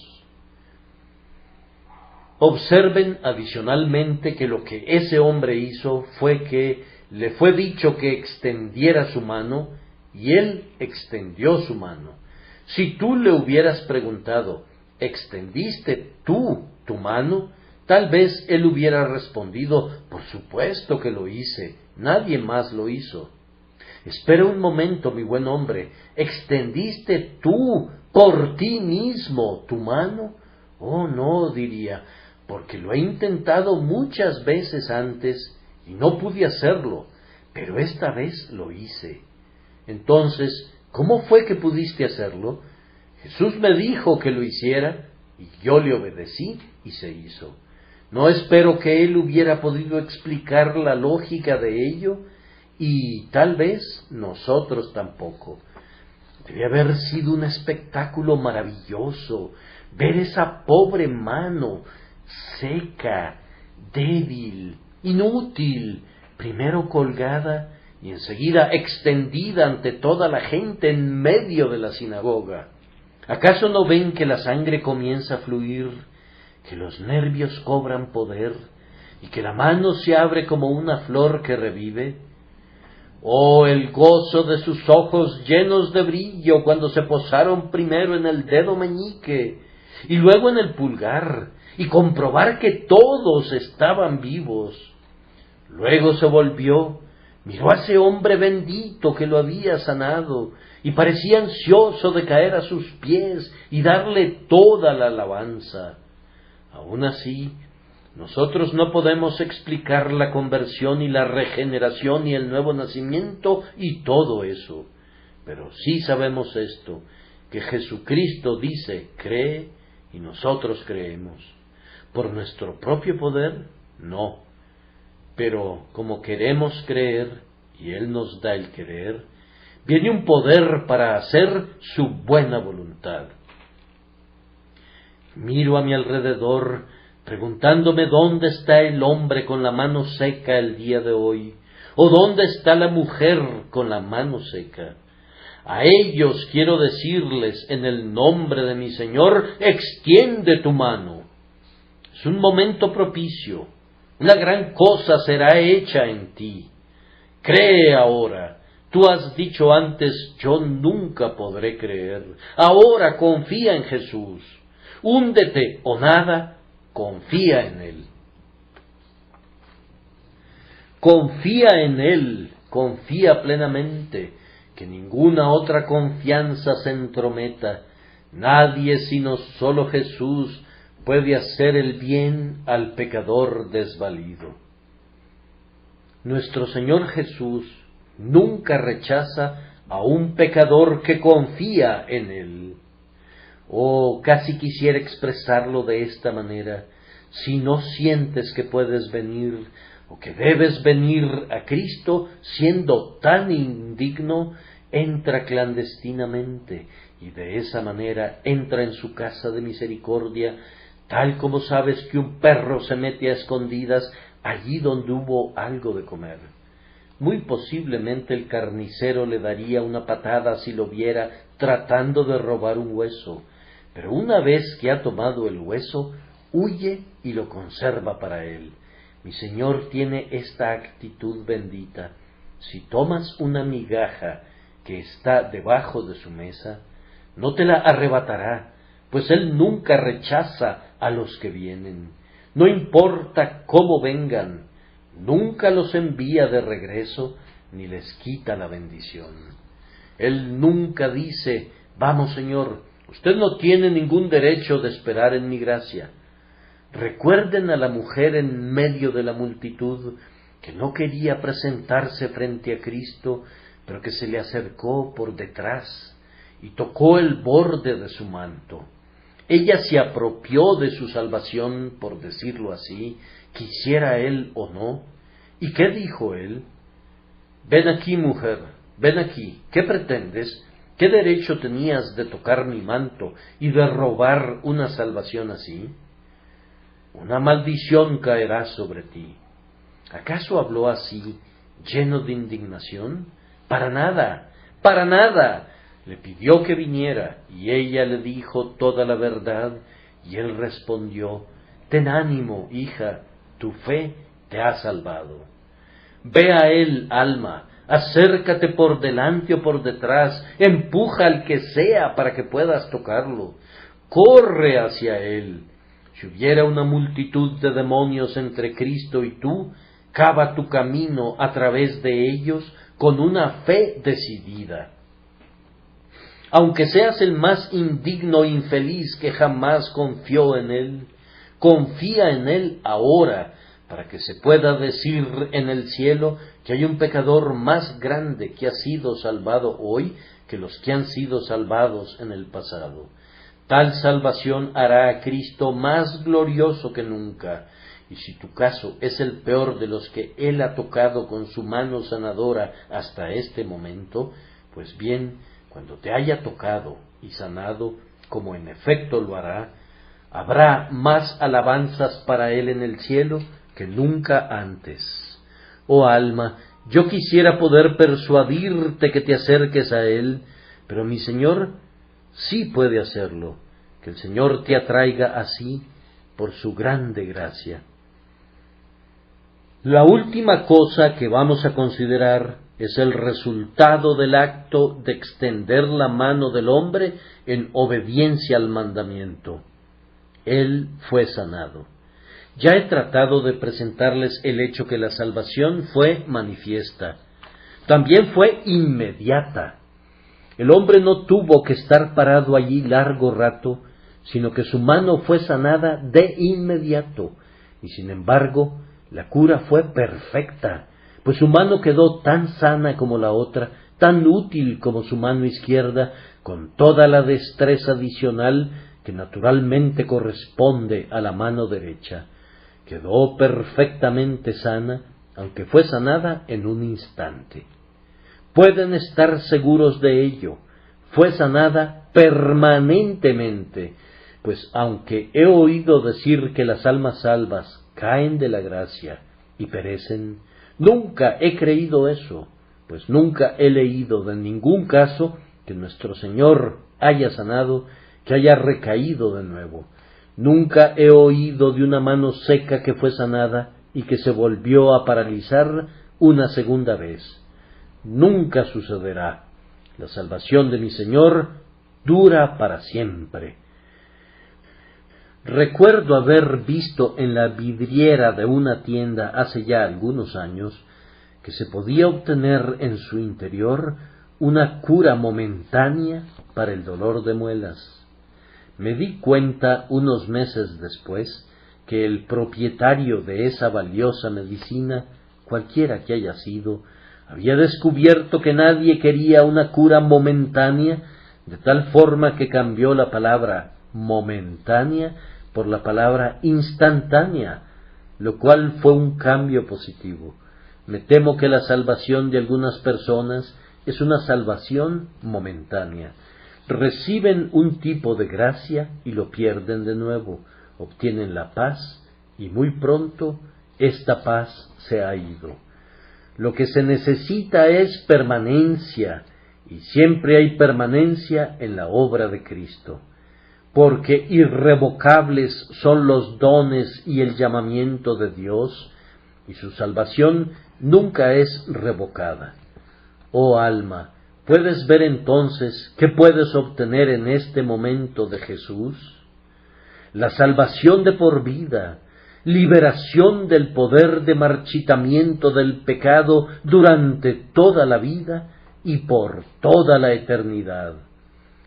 Observen adicionalmente que lo que ese hombre hizo fue que le fue dicho que extendiera su mano, y él extendió su mano. Si tú le hubieras preguntado: ¿extendiste tú tu mano?, tal vez él hubiera respondido: por supuesto que lo hice, nadie más lo hizo. Espera un momento, mi buen hombre, ¿extendiste tú por ti mismo tu mano? Oh, no, diría, porque lo he intentado muchas veces antes y no pude hacerlo, pero esta vez lo hice. Entonces, ¿cómo fue que pudiste hacerlo? Jesús me dijo que lo hiciera y yo le obedecí y se hizo. No espero que él hubiera podido explicar la lógica de ello, y tal vez nosotros tampoco. Debe haber sido un espectáculo maravilloso ver esa pobre mano seca, débil, inútil, primero colgada y enseguida extendida ante toda la gente en medio de la sinagoga. ¿Acaso no ven que la sangre comienza a fluir, que los nervios cobran poder y que la mano se abre como una flor que revive? Oh, el gozo de sus ojos llenos de brillo cuando se posaron primero en el dedo meñique y luego en el pulgar, y comprobar que todos estaban vivos. Luego se volvió, miró a ese hombre bendito que lo había sanado, y parecía ansioso de caer a sus pies y darle toda la alabanza. Aun así, nosotros no podemos explicar la conversión y la regeneración y el nuevo nacimiento y todo eso, pero sí sabemos esto, que Jesucristo dice, cree, y nosotros creemos. ¿Por nuestro propio poder? No. Pero como queremos creer, y Él nos da el querer, viene un poder para hacer su buena voluntad. Miro a mi alrededor, preguntándome dónde está el hombre con la mano seca el día de hoy, o dónde está la mujer con la mano seca. A ellos quiero decirles, en el nombre de mi Señor, extiende tu mano. Es un momento propicio, una gran cosa será hecha en ti. Cree ahora. Tú has dicho antes, yo nunca podré creer. Ahora confía en Jesús. Húndete o nada, confía en Él. Confía en Él, confía plenamente, que ninguna otra confianza se entrometa. Nadie sino solo Jesús puede hacer el bien al pecador desvalido. Nuestro Señor Jesús nunca rechaza a un pecador que confía en Él. Oh, casi quisiera expresarlo de esta manera: si no sientes que puedes venir o que debes venir a Cristo siendo tan indigno, entra clandestinamente y de esa manera entra en su casa de misericordia, tal como sabes que un perro se mete a escondidas allí donde hubo algo de comer. Muy posiblemente el carnicero le daría una patada si lo viera tratando de robar un hueso, pero una vez que ha tomado el hueso, huye y lo conserva para él. Mi Señor tiene esta actitud bendita. Si tomas una migaja que está debajo de su mesa, no te la arrebatará, pues Él nunca rechaza a los que vienen. No importa cómo vengan, nunca los envía de regreso, ni les quita la bendición. Él nunca dice, vamos Señor, usted no tiene ningún derecho de esperar en mi gracia. Recuerden a la mujer en medio de la multitud, que no quería presentarse frente a Cristo, pero que se le acercó por detrás y tocó el borde de su manto. Ella se apropió de su salvación, por decirlo así, quisiera él o no. ¿Y qué dijo él? Ven aquí, mujer, ven aquí. ¿Qué pretendes? ¿Qué derecho tenías de tocar mi manto y de robar una salvación así? Una maldición caerá sobre ti. ¿Acaso habló así, lleno de indignación? Para nada, para nada. Le pidió que viniera, y ella le dijo toda la verdad, y él respondió, ten ánimo, hija, tu fe te ha salvado. Ve a él, alma, acércate por delante o por detrás, empuja al que sea para que puedas tocarlo, corre hacia él. Si hubiera una multitud de demonios entre Cristo y tú, cava tu camino a través de ellos con una fe decidida. Aunque seas el más indigno e infeliz que jamás confió en Él, confía en Él ahora, para que se pueda decir en el cielo que hay un pecador más grande que ha sido salvado hoy que los que han sido salvados en el pasado. Tal salvación hará a Cristo más glorioso que nunca, y si tu caso es el peor de los que Él ha tocado con su mano sanadora hasta este momento, pues bien, cuando te haya tocado y sanado, como en efecto lo hará, habrá más alabanzas para Él en el cielo que nunca antes. Oh alma, yo quisiera poder persuadirte que te acerques a Él, pero mi Señor sí puede hacerlo, que el Señor te atraiga así por su grande gracia. La última cosa que vamos a considerar es el resultado del acto de extender la mano del hombre en obediencia al mandamiento. Él fue sanado. Ya he tratado de presentarles el hecho que la salvación fue manifiesta. También fue inmediata. El hombre no tuvo que estar parado allí largo rato, sino que su mano fue sanada de inmediato. Y sin embargo, la cura fue perfecta, pues su mano quedó tan sana como la otra, tan útil como su mano izquierda, con toda la destreza adicional que naturalmente corresponde a la mano derecha. Quedó perfectamente sana, aunque fue sanada en un instante. Pueden estar seguros de ello, fue sanada permanentemente, pues aunque he oído decir que las almas salvas caen de la gracia y perecen, nunca he creído eso, pues nunca he leído de ningún caso que nuestro Señor haya sanado, que haya recaído de nuevo. Nunca he oído de una mano seca que fue sanada y que se volvió a paralizar una segunda vez. Nunca sucederá. La salvación de mi Señor dura para siempre. Recuerdo haber visto en la vidriera de una tienda hace ya algunos años que se podía obtener en su interior una cura momentánea para el dolor de muelas. Me di cuenta unos meses después que el propietario de esa valiosa medicina, cualquiera que haya sido, había descubierto que nadie quería una cura momentánea, de tal forma que cambió la palabra momentánea por la palabra instantánea, lo cual fue un cambio positivo. Me temo que la salvación de algunas personas es una salvación momentánea. Reciben un tipo de gracia y lo pierden de nuevo, obtienen la paz y muy pronto esta paz se ha ido. Lo que se necesita es permanencia, y siempre hay permanencia en la obra de Cristo, porque irrevocables son los dones y el llamamiento de Dios, y su salvación nunca es revocada. Oh alma, ¿puedes ver entonces qué puedes obtener en este momento de Jesús? La salvación de por vida, liberación del poder de marchitamiento del pecado durante toda la vida y por toda la eternidad.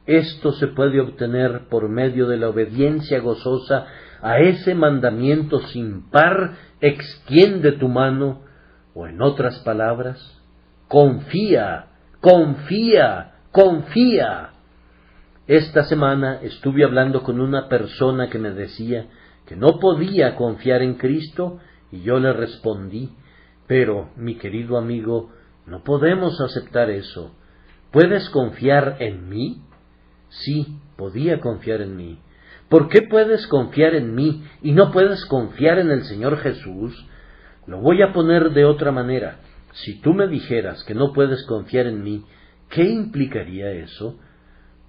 Esto se puede obtener por medio de la obediencia gozosa a ese mandamiento sin par: extiende tu mano, o en otras palabras, confía, confía, confía. Esta semana estuve hablando con una persona que me decía que no podía confiar en Cristo, y yo le respondí: pero, mi querido amigo, no podemos aceptar eso. ¿Puedes confiar en mí? Sí, podía confiar en mí. ¿Por qué puedes confiar en mí y no puedes confiar en el Señor Jesús? Lo voy a poner de otra manera. Si tú me dijeras que no puedes confiar en mí, ¿qué implicaría eso?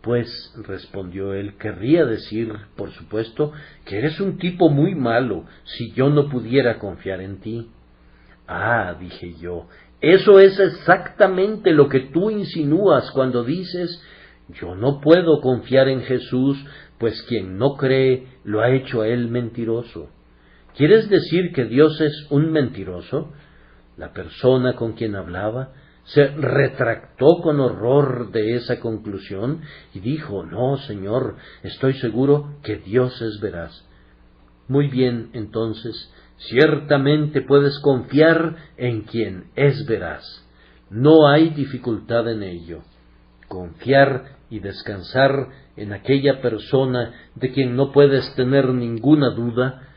Pues, respondió él, querría decir, por supuesto, que eres un tipo muy malo si yo no pudiera confiar en ti. Ah, dije yo, eso es exactamente lo que tú insinúas cuando dices: yo no puedo confiar en Jesús, pues quien no cree lo ha hecho a él mentiroso. ¿Quieres decir que Dios es un mentiroso? La persona con quien hablaba se retractó con horror de esa conclusión y dijo: no, Señor, estoy seguro que Dios es veraz. Muy bien, entonces, ciertamente puedes confiar en quien es veraz. No hay dificultad en ello. Confiar y descansar en aquella persona de quien no puedes tener ninguna duda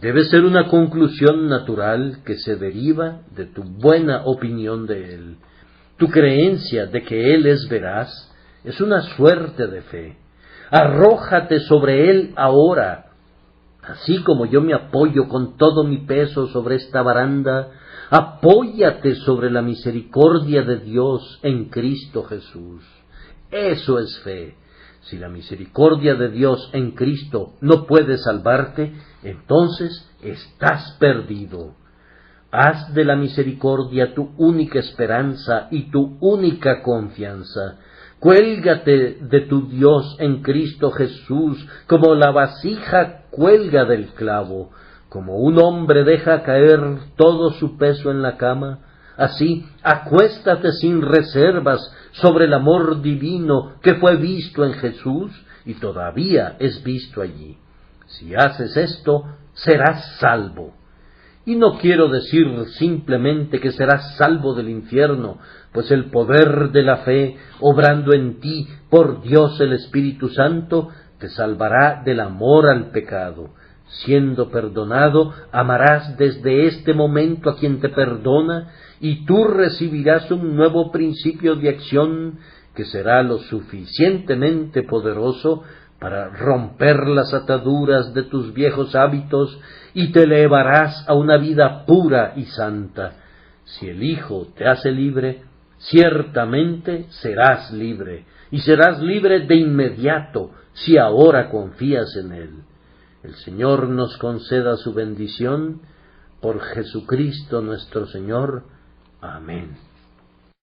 Debe ser una conclusión natural que se deriva de tu buena opinión de Él. Tu creencia de que Él es veraz es una suerte de fe. Arrójate sobre Él ahora. Así como yo me apoyo con todo mi peso sobre esta baranda, apóyate sobre la misericordia de Dios en Cristo Jesús. Eso es fe. Si la misericordia de Dios en Cristo no puede salvarte, entonces estás perdido. Haz de la misericordia tu única esperanza y tu única confianza. Cuélgate de tu Dios en Cristo Jesús, como la vasija cuelga del clavo, como un hombre deja caer todo su peso en la cama. Así, acuéstate sin reservas sobre el amor divino que fue visto en Jesús y todavía es visto allí. Si haces esto, serás salvo. Y no quiero decir simplemente que serás salvo del infierno, pues el poder de la fe, obrando en ti por Dios el Espíritu Santo, te salvará del amor al pecado. Siendo perdonado, amarás desde este momento a quien te perdona, y tú recibirás un nuevo principio de acción que será lo suficientemente poderoso para romper las ataduras de tus viejos hábitos y te elevarás a una vida pura y santa. Si el Hijo te hace libre, ciertamente serás libre, y serás libre de inmediato si ahora confías en Él. El Señor nos conceda su bendición por Jesucristo nuestro Señor. Amén.